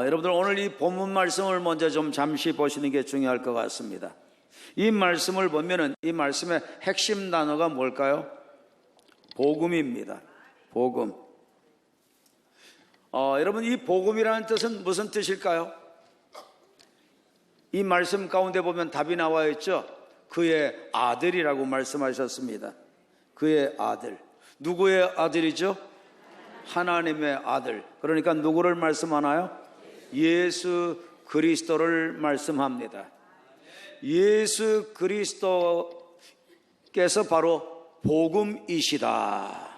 여러분들 오늘 이 본문 말씀을 먼저 좀 잠시 보시는 게 중요할 것 같습니다. 이 말씀을 보면은 이 말씀의 핵심 단어가 뭘까요? 복음입니다. 복음. 여러분 이 복음이라는 뜻은 무슨 뜻일까요? 이 말씀 가운데 보면 답이 나와 있죠. 그의 아들이라고 말씀하셨습니다. 그의 아들. 누구의 아들이죠? 하나님의 아들. 그러니까 누구를 말씀하나요? 예수 그리스도를 말씀합니다. 예수 그리스도께서 바로 복음이시다.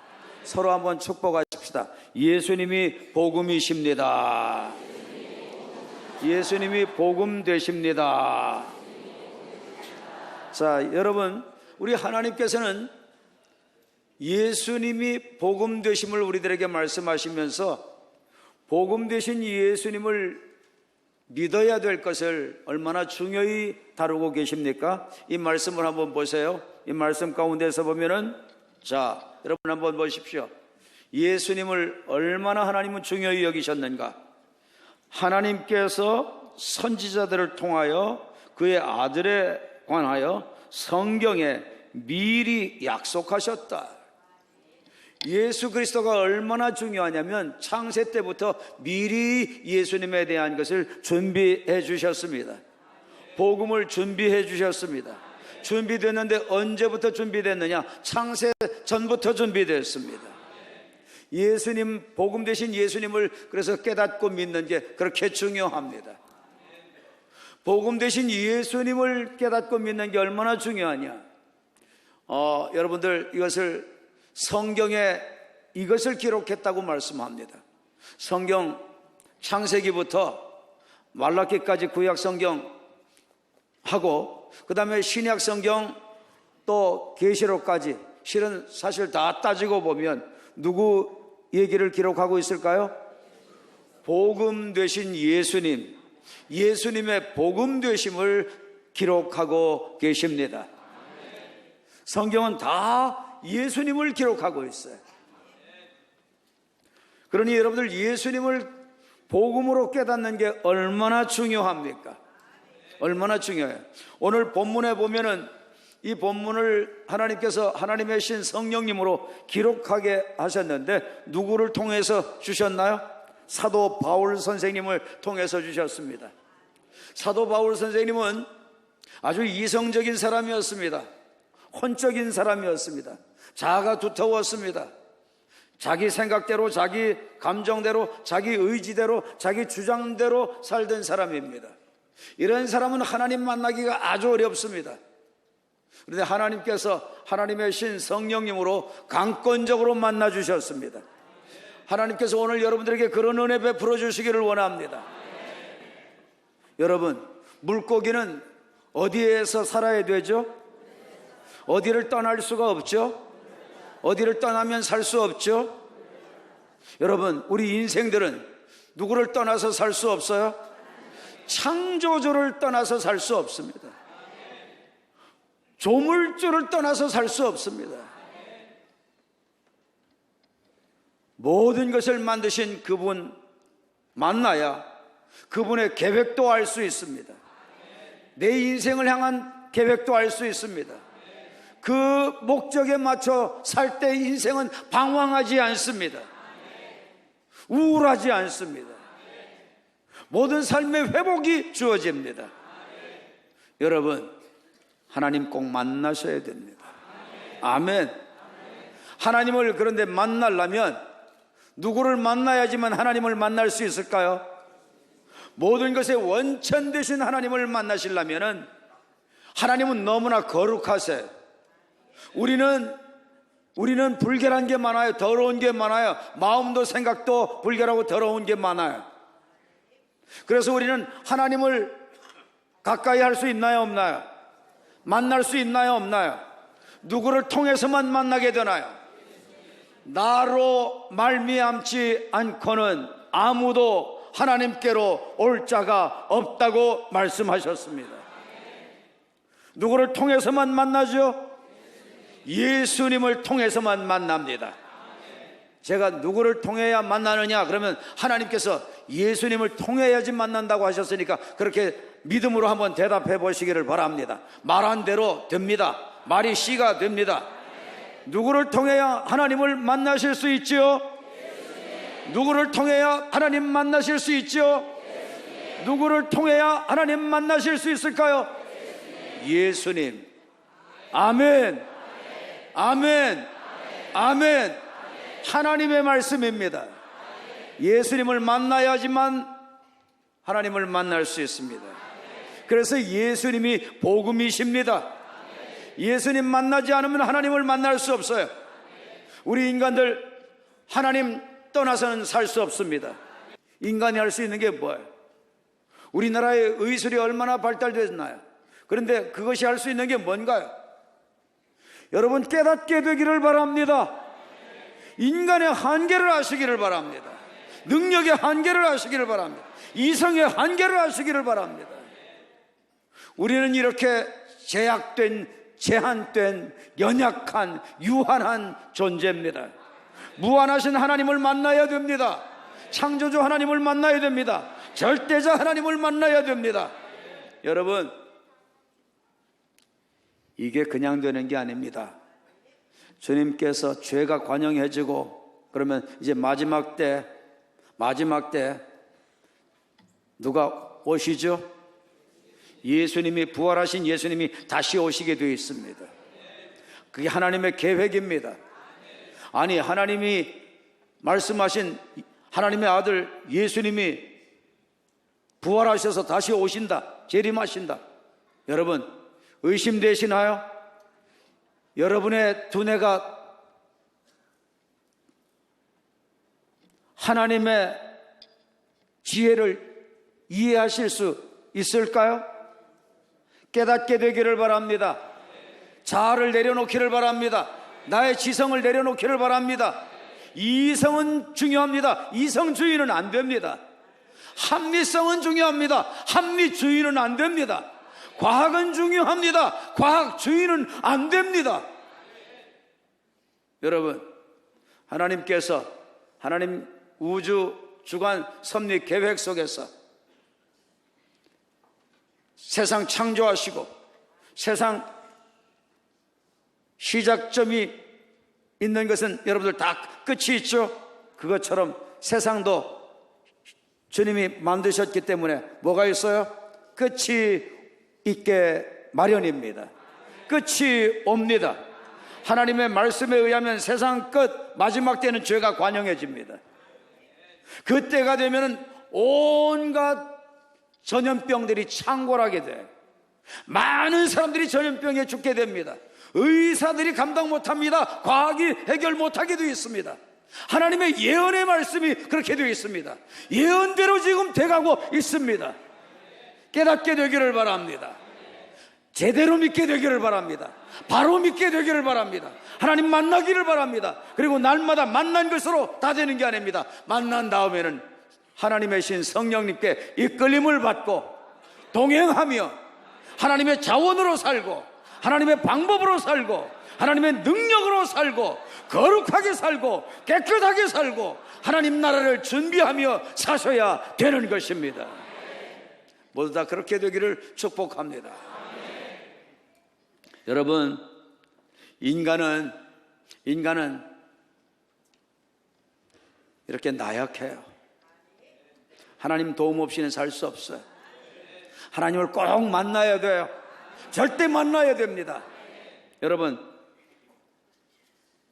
서로 한번 축복하십시다. 예수님이 복음이십니다. 예수님이 복음 되십니다. 자, 여러분, 우리 하나님께서는 예수님이 복음 되심을 우리들에게 말씀하시면서 복음 되신 예수님을 믿어야 될 것을 얼마나 중요히 다루고 계십니까? 이 말씀을 한번 보세요. 이 말씀 가운데서 보면은, 자, 여러분 한번 보십시오. 예수님을 얼마나 하나님은 중요히 여기셨는가? 하나님께서 선지자들을 통하여 그의 아들에 관하여 성경에 미리 약속하셨다. 예수 그리스도가 얼마나 중요하냐면 창세 때부터 미리 예수님에 대한 것을 준비해 주셨습니다. 복음을 준비해 주셨습니다. 준비됐는데 언제부터 준비됐느냐? 창세 전부터 준비됐습니다. 예수님, 복음 되신 예수님을 그래서 깨닫고 믿는 게 그렇게 중요합니다. 복음 되신 예수님을 깨닫고 믿는 게 얼마나 중요하냐? 여러분들 이것을 성경에 이것을 기록했다고 말씀합니다. 성경 창세기부터 말라기까지 구약 성경 하고 그 다음에 신약 성경 또 계시록까지 실은 사실 다 따지고 보면 누구 얘기를 기록하고 있을까요? 복음 되신 예수님, 예수님의 복음 되심을 기록하고 계십니다. 성경은 다 예수님을 기록하고 있어요. 그러니 여러분들 예수님을 복음으로 깨닫는 게 얼마나 중요합니까? 얼마나 중요해요. 오늘 본문에 보면은 이 본문을 하나님께서 하나님의 신 성령님으로 기록하게 하셨는데 누구를 통해서 주셨나요? 사도 바울 선생님을 통해서 주셨습니다. 사도 바울 선생님은 아주 이성적인 사람이었습니다. 혼적인 사람이었습니다. 자아가 두터웠습니다. 자기 생각대로, 자기 감정대로, 자기 의지대로, 자기 주장대로 살던 사람입니다. 이런 사람은 하나님 만나기가 아주 어렵습니다. 그런데 하나님께서 하나님의 신 성령님으로 강권적으로 만나 주셨습니다. 하나님께서 오늘 여러분들에게 그런 은혜 베풀어 주시기를 원합니다. 여러분, 물고기는 어디에서 살아야 되죠? 어디를 떠날 수가 없죠? 어디를 떠나면 살 수 없죠? 여러분, 우리 인생들은 누구를 떠나서 살 수 없어요? 창조주를 떠나서 살 수 없습니다. 조물주를 떠나서 살 수 없습니다. 모든 것을 만드신 그분 만나야 그분의 계획도 알 수 있습니다. 내 인생을 향한 계획도 알 수 있습니다. 그 목적에 맞춰 살 때 인생은 방황하지 않습니다. 우울하지 않습니다. 모든 삶의 회복이 주어집니다. 여러분, 하나님 꼭 만나셔야 됩니다. 아멘. 하나님을 그런데 만나려면 누구를 만나야지만 하나님을 만날 수 있을까요? 모든 것의 원천 되신 하나님을 만나시려면 하나님은 너무나 거룩하세요. 우리는 불결한 게 많아요. 더러운 게 많아요. 마음도 생각도 불결하고 더러운 게 많아요. 그래서 우리는 하나님을 가까이 할 수 있나요, 없나요? 만날 수 있나요, 없나요? 누구를 통해서만 만나게 되나요? 나로 말미암지 않고는 아무도 하나님께로 올 자가 없다고 말씀하셨습니다. 누구를 통해서만 만나죠? 예수님을 통해서만 만납니다. 제가 누구를 통해야 만나느냐? 그러면 하나님께서 예수님을 통해야지 만난다고 하셨으니까 그렇게 믿음으로 한번 대답해 보시기를 바랍니다. 말한 대로 됩니다. 말이 씨가 됩니다. 누구를 통해야 하나님을 만나실 수 있지요? 누구를 통해야 하나님 만나실 수 있지요? 누구를 통해야 하나님 만나실 수 있을까요? 예수님. 아멘. 아멘. 아멘. 하나님의 말씀입니다. 예수님을 만나야지만 하나님을 만날 수 있습니다. 그래서 예수님이 복음이십니다. 예수님 만나지 않으면 하나님을 만날 수 없어요. 우리 인간들 하나님 떠나서는 살 수 없습니다. 인간이 할 수 있는 게 뭐예요? 우리나라의 의술이 얼마나 발달됐나요? 그런데 그것이 할 수 있는 게 뭔가요? 여러분 깨닫게 되기를 바랍니다. 인간의 한계를 아시기를 바랍니다. 능력의 한계를 아시기를 바랍니다. 이성의 한계를 아시기를 바랍니다. 우리는 이렇게 제한된 연약한 유한한 존재입니다. 무한하신 하나님을 만나야 됩니다. 창조주 하나님을 만나야 됩니다. 절대자 하나님을 만나야 됩니다. 여러분, 이게 그냥 되는 게 아닙니다. 주님께서 죄가 관영해지고 그러면 이제 마지막 때 누가 오시죠? 예수님이, 부활하신 예수님이 다시 오시게 되어 있습니다. 그게 하나님의 계획입니다. 아니, 하나님이 말씀하신 하나님의 아들 예수님이 부활하셔서 다시 오신다, 재림하신다. 여러분 의심되시나요? 여러분의 두뇌가 하나님의 지혜를 이해하실 수 있을까요? 깨닫게 되기를 바랍니다. 자아를 내려놓기를 바랍니다. 나의 지성을 내려놓기를 바랍니다. 이성은 중요합니다. 이성주의는 안 됩니다. 합리성은 중요합니다. 합리주의는 안 됩니다. 과학은 중요합니다. 과학주의는 안 됩니다. 여러분, 하나님께서 하나님 우주 주관 섭리 계획 속에서 세상 창조하시고 세상 시작점이 있는 것은 여러분들 다 끝이 있죠. 그것처럼 세상도 주님이 만드셨기 때문에 뭐가 있어요? 끝이 있게 마련입니다. 끝이 옵니다. 하나님의 말씀에 의하면 세상 끝 마지막 때는 죄가 관영해집니다. 그때가 되면 온갖 전염병들이 창궐하게 돼요. 많은 사람들이 전염병에 죽게 됩니다. 의사들이 감당 못합니다. 과학이 해결 못하게 되어 있습니다. 하나님의 예언의 말씀이 그렇게 되어 있습니다. 예언대로 지금 돼가고 있습니다. 깨닫게 되기를 바랍니다. 제대로 믿게 되기를 바랍니다. 바로 믿게 되기를 바랍니다. 하나님 만나기를 바랍니다. 그리고 날마다 만난 것으로 다 되는 게 아닙니다. 만난 다음에는 하나님의 신 성령님께 이끌림을 받고 동행하며 하나님의 자원으로 살고 하나님의 방법으로 살고 하나님의 능력으로 살고 거룩하게 살고 깨끗하게 살고 하나님 나라를 준비하며 사셔야 되는 것입니다. 모두 다 그렇게 되기를 축복합니다. 여러분, 인간은 이렇게 나약해요. 하나님 도움 없이는 살 수 없어요. 하나님을 꼭 만나야 돼요. 절대 만나야 됩니다. 여러분,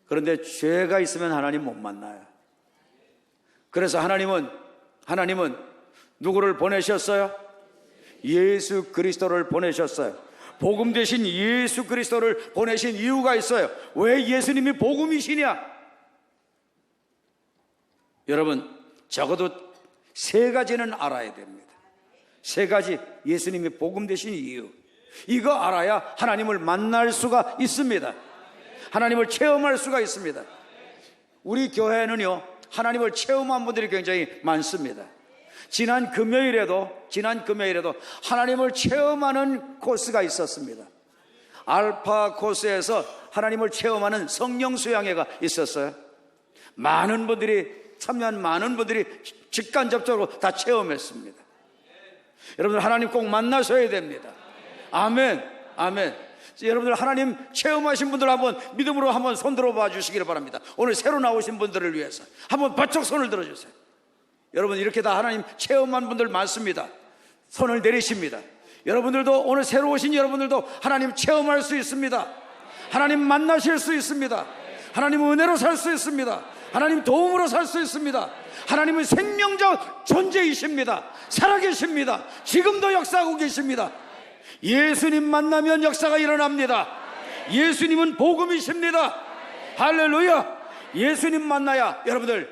그런데 죄가 있으면 하나님 못 만나요. 그래서 하나님은 누구를 보내셨어요? 예수 그리스도를 보내셨어요. 복음 대신 예수 그리스도를 보내신 이유가 있어요. 왜 예수님이 복음이시냐? 여러분, 적어도 세 가지는 알아야 됩니다. 세 가지, 예수님이 복음 되신 이유, 이거 알아야 하나님을 만날 수가 있습니다. 하나님을 체험할 수가 있습니다. 우리 교회는요, 하나님을 체험한 분들이 굉장히 많습니다. 지난 금요일에도 하나님을 체험하는 코스가 있었습니다. 알파 코스에서 하나님을 체험하는 성령 수양회가 있었어요. 많은 분들이 참여한 많은 분들이 직간접적으로 다 체험했습니다. 여러분들 하나님 꼭 만나셔야 됩니다. 아멘, 아멘. 여러분들 하나님 체험하신 분들 한번 믿음으로 한번 손 들어봐 주시기를 바랍니다. 오늘 새로 나오신 분들을 위해서 한번 바짝 손을 들어주세요. 여러분 이렇게 다 하나님 체험한 분들 많습니다. 손을 내리십니다. 여러분들도 오늘 새로 오신 여러분들도 하나님 체험할 수 있습니다. 하나님 만나실 수 있습니다. 하나님 은혜로 살 수 있습니다. 하나님 도움으로 살 수 있습니다. 하나님은 생명적 존재이십니다. 살아계십니다. 지금도 역사하고 계십니다. 예수님 만나면 역사가 일어납니다. 예수님은 복음이십니다. 할렐루야. 예수님 만나야 여러분들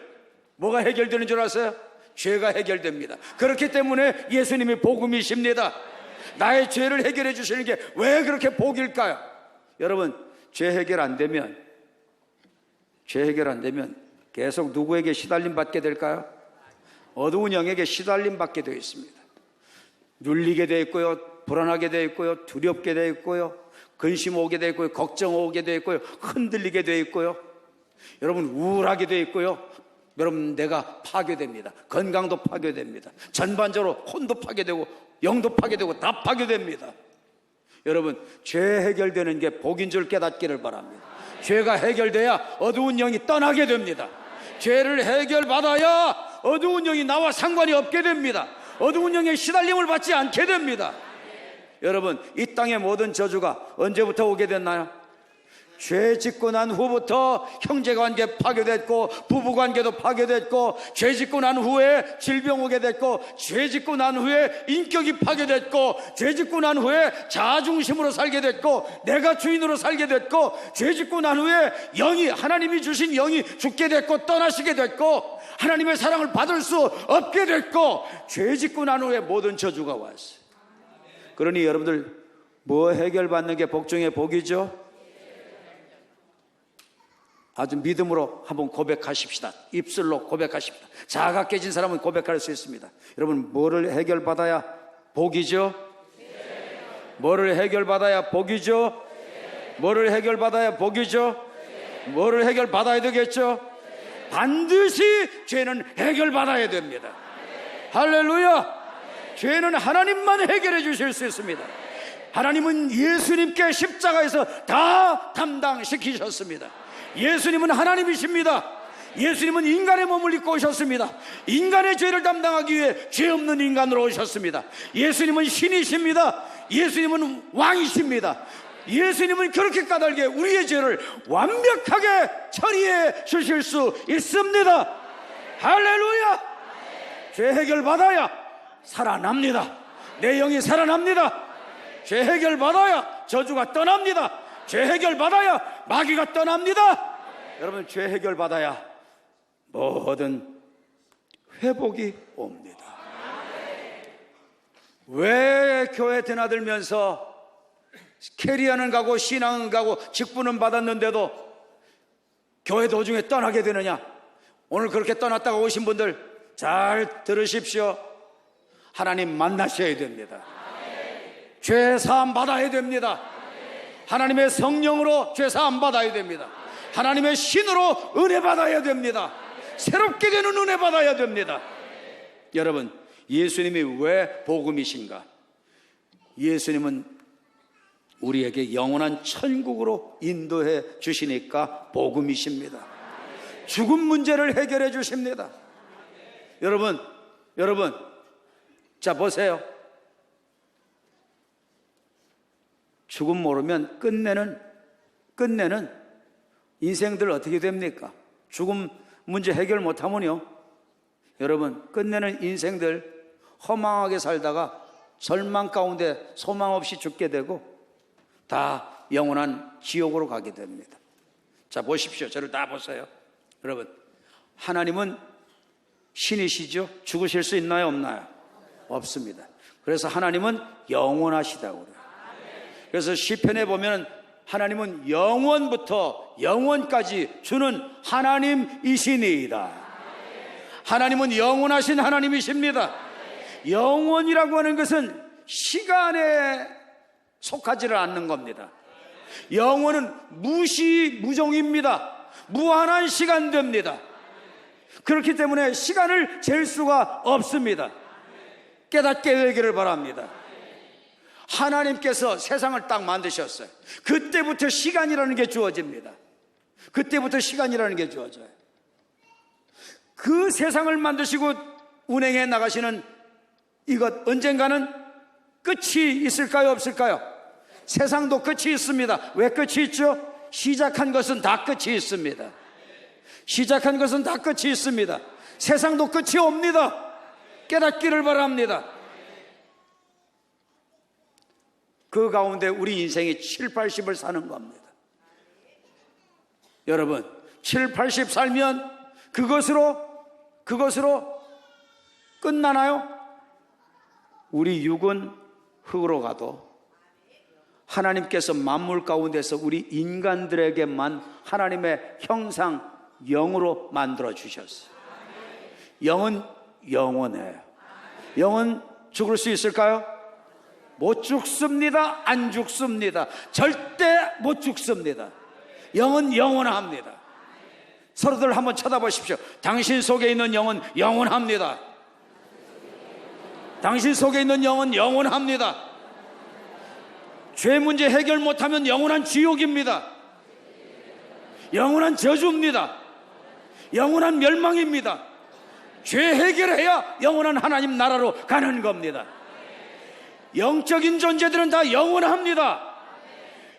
뭐가 해결되는 줄 아세요? 죄가 해결됩니다. 그렇기 때문에 예수님이 복음이십니다. 나의 죄를 해결해 주시는 게 왜 그렇게 복일까요? 여러분 죄 해결 안 되면 계속 누구에게 시달림 받게 될까요? 어두운 영에게 시달림 받게 되어 있습니다. 눌리게 되어 있고요, 불안하게 되어 있고요, 두렵게 되어 있고요, 근심 오게 되어 있고요, 걱정 오게 되어 있고요, 흔들리게 되어 있고요, 여러분 우울하게 되어 있고요, 여러분 내가 파괴됩니다. 건강도 파괴됩니다. 전반적으로 혼도 파괴되고 영도 파괴되고 다 파괴됩니다. 여러분 죄 해결되는 게 복인 줄 깨닫기를 바랍니다. 죄가 해결돼야 어두운 영이 떠나게 됩니다. 죄를 해결받아야 어두운 영이 나와 상관이 없게 됩니다. 어두운 영의 시달림을 받지 않게 됩니다. 여러분 이 땅의 모든 저주가 언제부터 오게 됐나요? 죄 짓고 난 후부터 형제관계 파괴됐고 부부관계도 파괴됐고, 죄 짓고 난 후에 질병 오게 됐고, 죄 짓고 난 후에 인격이 파괴됐고, 죄 짓고 난 후에 자아중심으로 살게 됐고, 내가 주인으로 살게 됐고, 죄 짓고 난 후에 영이, 하나님이 주신 영이 죽게 됐고 떠나시게 됐고, 하나님의 사랑을 받을 수 없게 됐고, 죄 짓고 난 후에 모든 저주가 왔어요. 그러니 여러분들 뭐 해결받는 게 복 중에 복이죠? 아주 믿음으로 한번 고백하십시다. 입술로 고백하십시다. 자아가 깨진 사람은 고백할 수 있습니다. 여러분 뭐를 해결받아야 복이죠? 뭐를 해결받아야 복이죠? 뭐를 해결받아야 복이죠? 뭐를 해결받아야 되겠죠? 반드시 죄는 해결받아야 됩니다. 할렐루야. 죄는 하나님만 해결해 주실 수 있습니다. 하나님은 예수님께 십자가에서 다 담당시키셨습니다. 예수님은 하나님이십니다. 예수님은 인간의 몸을 입고 오셨습니다. 인간의 죄를 담당하기 위해 죄 없는 인간으로 오셨습니다. 예수님은 신이십니다. 예수님은 왕이십니다. 예수님은 그렇게 까닭에 우리의 죄를 완벽하게 처리해 주실 수 있습니다. 할렐루야. 죄 해결 받아야 살아납니다. 내 영이 살아납니다. 죄 해결 받아야 저주가 떠납니다. 죄 해결 받아야 마귀가 떠납니다. 여러분 죄 해결 받아야 모든 회복이 옵니다. 왜 교회 드나들면서 캐리어는 가고 신앙은 가고 직분은 받았는데도 교회 도중에 떠나게 되느냐? 오늘 그렇게 떠났다가 오신 분들 잘 들으십시오. 하나님 만나셔야 됩니다. 죄 사함 받아야 됩니다. 하나님의 성령으로 죄 사함 받아야 됩니다. 하나님의 신으로 은혜 받아야 됩니다. 새롭게 되는 은혜 받아야 됩니다. 여러분 예수님이 왜 복음이신가? 예수님은 우리에게 영원한 천국으로 인도해 주시니까 복음이십니다. 죽음 문제를 해결해 주십니다. 여러분 자 보세요. 죽음 모르면 끝내는 인생들 어떻게 됩니까? 죽음 문제 해결 못하면요, 여러분 끝내는 인생들 허망하게 살다가 절망 가운데 소망 없이 죽게 되고 다 영원한 지옥으로 가게 됩니다. 자 보십시오. 저를 다 보세요. 여러분 하나님은 신이시죠? 죽으실 수 있나요? 없나요? 없습니다. 그래서 하나님은 영원하시다고 그래요. 그래서 시편에 보면 하나님은 영원부터 영원까지 주는 하나님이시니이다. 하나님은 영원하신 하나님이십니다. 영원이라고 하는 것은 시간에 속하지를 않는 겁니다. 영원은 무시무종입니다. 무한한 시간됩니다. 그렇기 때문에 시간을 잴 수가 없습니다. 깨닫게 되기를 바랍니다. 하나님께서 세상을 딱 만드셨어요. 그때부터 시간이라는 게 주어집니다. 그때부터 시간이라는 게 주어져요. 그 세상을 만드시고 운행해 나가시는 이것 언젠가는 끝이 있을까요, 없을까요? 세상도 끝이 있습니다. 왜 끝이 있죠? 시작한 것은 다 끝이 있습니다. 시작한 것은 다 끝이 있습니다. 세상도 끝이 옵니다. 깨닫기를 바랍니다. 그 가운데 우리 인생이 7, 80을 사는 겁니다. 여러분, 7, 80 살면 그것으로 끝나나요? 우리 육은 흙으로 가도 하나님께서 만물 가운데서 우리 인간들에게만 하나님의 형상 영으로 만들어 주셨어요. 영은 영원해요. 영은 죽을 수 있을까요? 못 죽습니다. 안 죽습니다. 절대 못 죽습니다. 영은 영원합니다. 서로들 한번 쳐다보십시오. 당신 속에 있는 영은 영원합니다. 당신 속에 있는 영은 영원합니다. 죄 문제 해결 못하면 영원한 지옥입니다. 영원한 저주입니다. 영원한 멸망입니다. 죄 해결해야 영원한 하나님 나라로 가는 겁니다. 영적인 존재들은 다 영원합니다.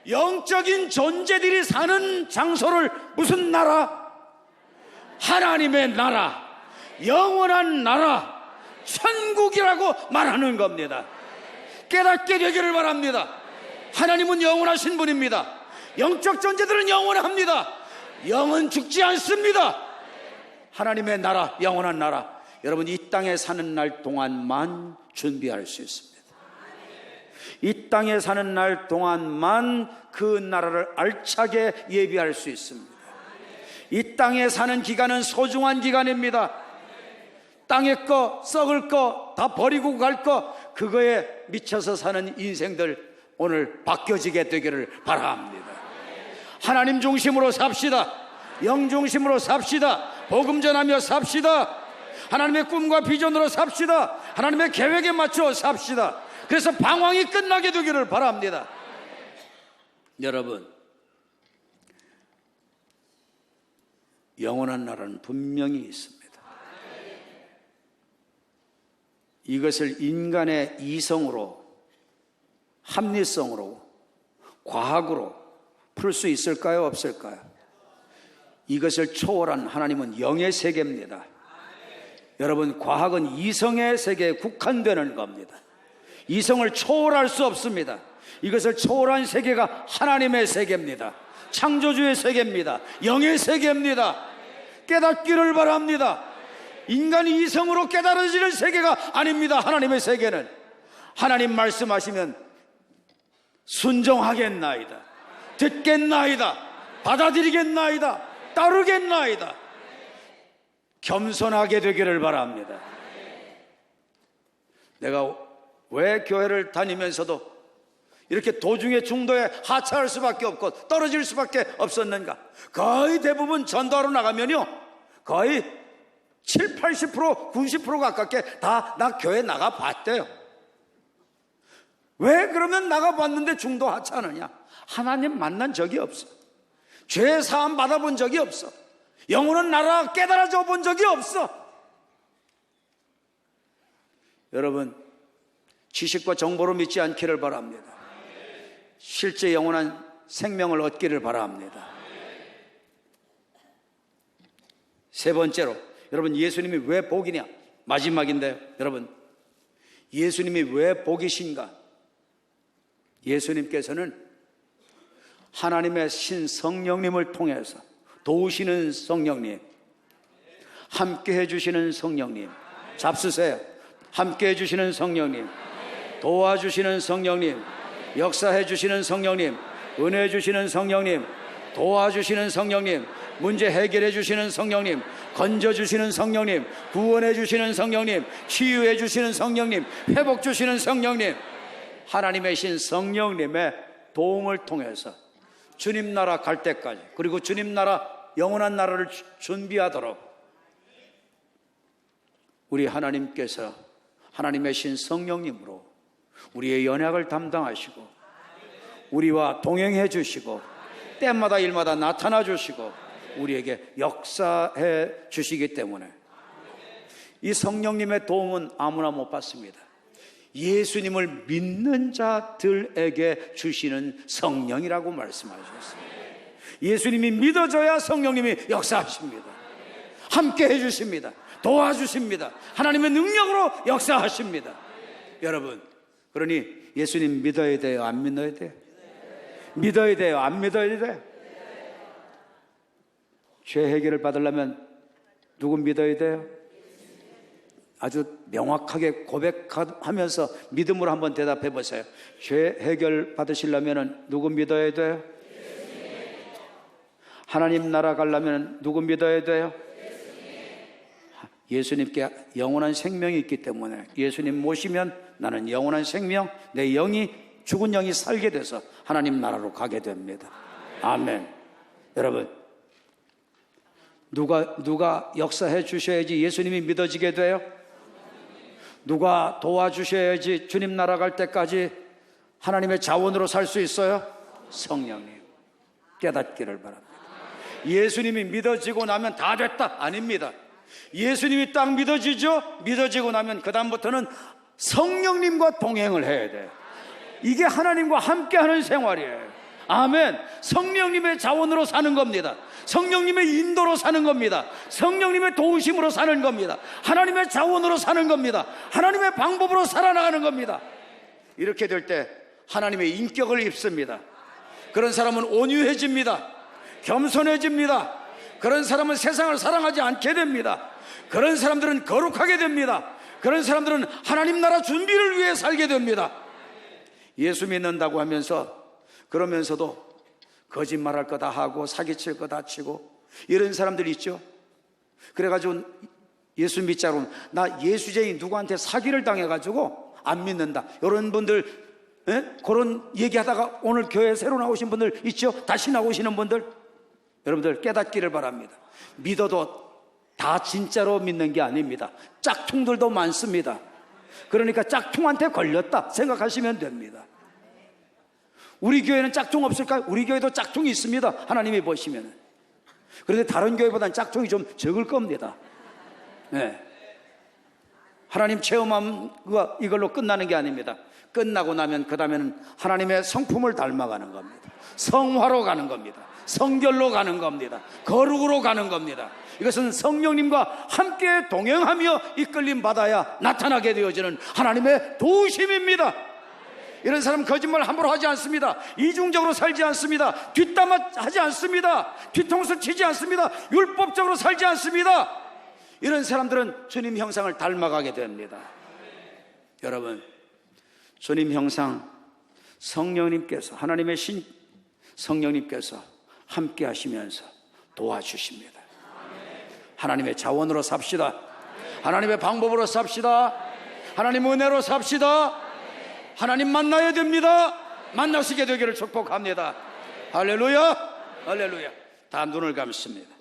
영적인 존재들이 사는 장소를 무슨 나라? 하나님의 나라, 영원한 나라, 천국이라고 말하는 겁니다. 깨닫게 되기를 바랍니다. 하나님은 영원하신 분입니다. 영적 존재들은 영원합니다. 영은 죽지 않습니다. 하나님의 나라, 영원한 나라, 여러분 이 땅에 사는 날 동안만 준비할 수 있습니다. 이 땅에 사는 날 동안만 그 나라를 알차게 예비할 수 있습니다. 이 땅에 사는 기간은 소중한 기간입니다. 땅의 거, 썩을 거, 다 버리고 갈 거, 그거에 미쳐서 사는 인생들 오늘 바뀌어지게 되기를 바랍니다. 하나님 중심으로 삽시다. 영 중심으로 삽시다. 복음 전하며 삽시다. 하나님의 꿈과 비전으로 삽시다. 하나님의 계획에 맞춰 삽시다. 그래서 방황이 끝나게 되기를 바랍니다. 여러분, 영원한 나라는 분명히 있습니다. 이것을 인간의 이성으로, 합리성으로, 과학으로 풀 수 있을까요, 없을까요? 이것을 초월한 하나님은 영의 세계입니다. 여러분, 과학은 이성의 세계에 국한되는 겁니다. 이성을 초월할 수 없습니다. 이것을 초월한 세계가 하나님의 세계입니다. 창조주의 세계입니다. 영의 세계입니다. 깨닫기를 바랍니다. 인간이 이성으로 깨달아지는 세계가 아닙니다. 하나님의 세계는 하나님 말씀하시면 순종하겠나이다, 듣겠나이다, 받아들이겠나이다, 따르겠나이다. 겸손하게 되기를 바랍니다. 내가 왜 교회를 다니면서도 이렇게 도중에 중도에 하차할 수밖에 없고 떨어질 수밖에 없었는가? 거의 대부분 전도하러 나가면요, 거의 7, 80%, 90% 가깝게 다 나 교회 나가봤대요. 왜 그러면 나가봤는데 중도 하차하느냐? 하나님 만난 적이 없어. 죄 사함 받아본 적이 없어. 영원한 나라 깨달아져 본 적이 없어. 여러분, 지식과 정보로 믿지 않기를 바랍니다. 실제 영원한 생명을 얻기를 바랍니다. 세 번째로, 여러분, 예수님이 왜 복이냐? 마지막인데요. 여러분, 예수님이 왜 복이신가? 예수님께서는 하나님의 신성령님을 통해서 도우시는 성령님, 함께 해주시는 성령님, 잡수세요. 함께 해주시는 성령님, 도와주시는 성령님, 역사해주시는 성령님, 은혜해주시는 성령님, 도와주시는 성령님, 문제 해결해주시는 성령님, 건져주시는 성령님, 구원해주시는 성령님, 치유해주시는 성령님, 회복주시는 성령님, 하나님의 신 성령님의 도움을 통해서 주님 나라 갈 때까지, 그리고 주님 나라 영원한 나라를 준비하도록 우리 하나님께서 하나님의 신 성령님으로 우리의 연약을 담당하시고 우리와 동행해 주시고 때마다 일마다 나타나 주시고 우리에게 역사해 주시기 때문에 이 성령님의 도움은 아무나 못 받습니다. 예수님을 믿는 자들에게 주시는 성령이라고 말씀하셨습니다. 예수님이 믿어져야 성령님이 역사하십니다. 함께 해주십니다. 도와주십니다. 하나님의 능력으로 역사하십니다. 여러분, 그러니 예수님 믿어야 돼요? 안 믿어야 돼요? 믿어야 돼요? 안 믿어야 돼요? 죄 해결을 받으려면 누구 믿어야 돼요? 아주 명확하게 고백하면서 믿음으로 한번 대답해 보세요. 죄 해결 받으시려면 누구 믿어야 돼요? 하나님 나라 가려면 누구 믿어야 돼요? 예수님께 영원한 생명이 있기 때문에 예수님 모시면 나는 영원한 생명, 내 영이 죽은 영이 살게 돼서 하나님 나라로 가게 됩니다. 아멘. 여러분, 누가 역사해 주셔야지 예수님이 믿어지게 돼요? 누가 도와주셔야지 주님 나라 갈 때까지 하나님의 자원으로 살 수 있어요? 성령님. 깨닫기를 바랍니다. 예수님이 믿어지고 나면 다 됐다? 아닙니다. 예수님이 딱 믿어지죠? 믿어지고 나면 그 다음부터는 성령님과 동행을 해야 돼요. 이게 하나님과 함께하는 생활이에요. 아멘. 성령님의 자원으로 사는 겁니다. 성령님의 인도로 사는 겁니다. 성령님의 도우심으로 사는 겁니다. 하나님의 자원으로 사는 겁니다. 하나님의 방법으로 살아나가는 겁니다. 이렇게 될 때 하나님의 인격을 입습니다. 그런 사람은 온유해집니다. 겸손해집니다. 그런 사람은 세상을 사랑하지 않게 됩니다. 그런 사람들은 거룩하게 됩니다. 그런 사람들은 하나님 나라 준비를 위해 살게 됩니다. 예수 믿는다고 하면서 그러면서도 거짓말할 거 다 하고 사기칠 거 다 치고 이런 사람들 있죠. 그래가지고 예수 믿자고 나 예수쟁이 누구한테 사기를 당해가지고 안 믿는다. 이런 분들 그런 얘기하다가 오늘 교회에 새로 나오신 분들 있죠. 다시 나오시는 분들 여러분들 깨닫기를 바랍니다. 믿어도 다 진짜로 믿는 게 아닙니다. 짝퉁들도 많습니다. 그러니까 짝퉁한테 걸렸다 생각하시면 됩니다. 우리 교회는 짝퉁 없을까요? 우리 교회도 짝퉁이 있습니다. 하나님이 보시면. 그런데 다른 교회보다는 짝퉁이 좀 적을 겁니다. 네. 하나님 체험하면 이걸로 끝나는 게 아닙니다. 끝나고 나면 그 다음에는 하나님의 성품을 닮아가는 겁니다. 성화로 가는 겁니다. 성결로 가는 겁니다. 거룩으로 가는 겁니다. 이것은 성령님과 함께 동행하며 이끌림 받아야 나타나게 되어지는 하나님의 도우심입니다. 이런 사람 거짓말 함부로 하지 않습니다. 이중적으로 살지 않습니다. 뒷담화하지 않습니다. 뒤통수 치지 않습니다. 율법적으로 살지 않습니다. 이런 사람들은 주님 형상을 닮아가게 됩니다. 여러분, 주님 형상 성령님께서 하나님의 신 성령님께서 함께 하시면서 도와주십니다. 하나님의 자원으로 삽시다. 하나님의 방법으로 삽시다. 하나님 은혜로 삽시다. 하나님 만나야 됩니다. 만나시게 되기를 축복합니다. 할렐루야, 할렐루야. 다 눈을 감습니다.